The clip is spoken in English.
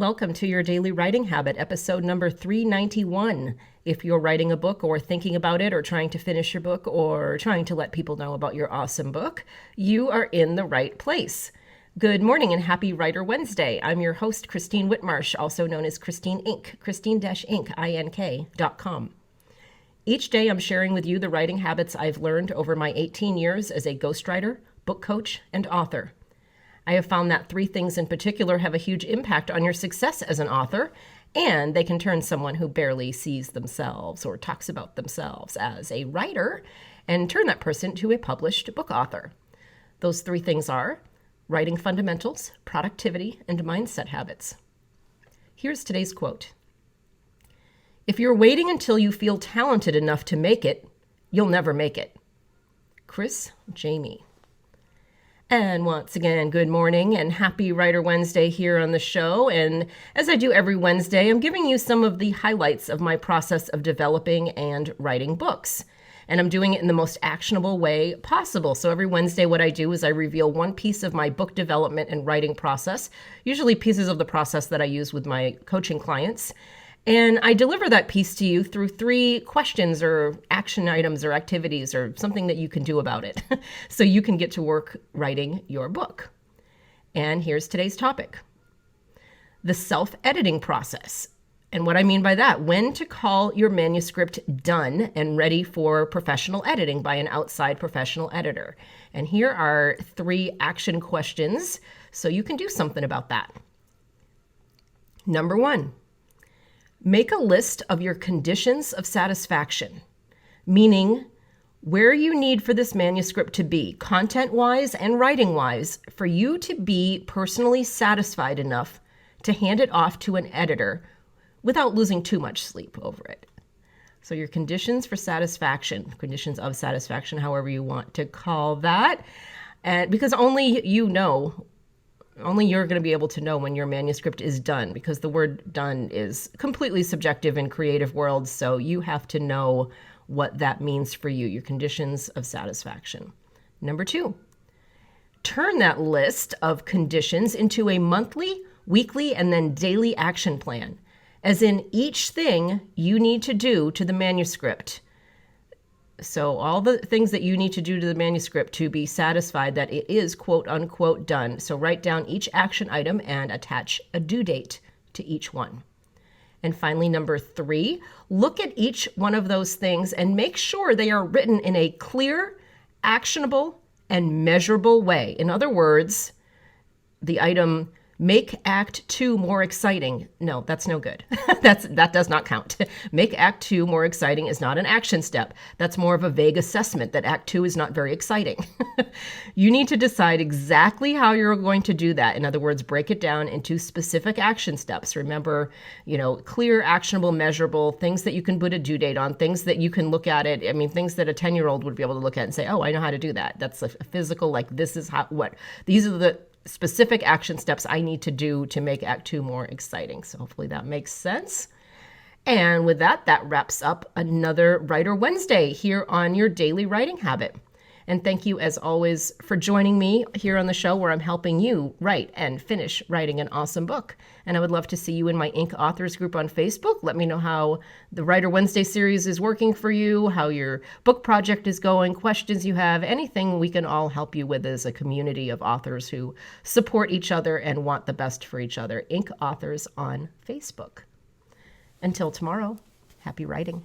welcome to your Daily Writing Habit, episode number 391. If you're writing a book or thinking about it or trying to finish your book or trying to let people know about your awesome book, you are in the right place. Good morning and happy Writer Wednesday. I'm your host, Christine Whitmarsh, also known as Christine Inc., Christine-Inc.com. Each day I'm sharing with you the writing habits I've learned over my 18 years as a ghostwriter, book coach, and author. I have found that three things in particular have a huge impact on your success as an author, and they can turn someone who barely sees themselves or talks about themselves as a writer and turn that person to a published book author. Those three things are writing fundamentals, productivity, and mindset habits. Here's today's quote. If you're waiting until you feel talented enough to make it, you'll never make it. Chris Jamie. And once again, good morning and happy Writer Wednesday here on the show. And as I do every Wednesday, I'm giving you some of the highlights of my process of developing and writing books. And I'm doing it in the most actionable way possible. So every Wednesday, what I do is I reveal one piece of my book development and writing process, usually pieces of the process that I use with my coaching clients. And I deliver that piece to you through three questions or action items or activities or something that you can do about it so you can get to work writing your book. And here's today's topic. The self-editing process. And what I mean by that, when to call your manuscript done and ready for professional editing by an outside professional editor. And here are three action questions so you can do something about that. Number one. Make a list of your conditions of satisfaction, meaning where you need for this manuscript to be, content-wise and writing-wise, for you to be personally satisfied enough to hand it off to an editor without losing too much sleep over it. So your conditions for satisfaction, conditions of satisfaction, however you want to call that, and because only you're going to be able to know when your manuscript is done, because the word done is completely subjective in creative worlds. So you have to know what that means for you, your conditions of satisfaction. Number two, turn that list of conditions into a monthly, weekly, and then daily action plan, as in each thing you need to do to the manuscript. So all the things that you need to do to the manuscript to be satisfied that it is quote unquote done. So write down each action item and attach a due date to each one. And finally, number three, look at each one of those things and make sure they are written in a clear, actionable, and measurable way. In other words, the item make Act 2 more exciting. No, that's no good. That does not count. Make Act 2 more exciting is not an action step. That's more of a vague assessment that Act 2 is not very exciting. You need to decide exactly how you're going to do that. In other words, break it down into specific action steps. Remember, clear, actionable, measurable, things that you can put a due date on, things that you can look at it. I mean, things that a 10-year-old would be able to look at and say, oh, I know how to do that. That's a physical, like this is these are the specific action steps I need to do to make Act 2 more exciting. So hopefully that makes sense. And with that wraps up another Writer Wednesday here on your Daily Writing Habit. And thank you, as always, for joining me here on the show where I'm helping you write and finish writing an awesome book. And I would love to see you in my Inc. Authors group on Facebook. Let me know how the Writer Wednesday series is working for you, how your book project is going, questions you have, anything we can all help you with as a community of authors who support each other and want the best for each other. Inc. Authors on Facebook. Until tomorrow, happy writing.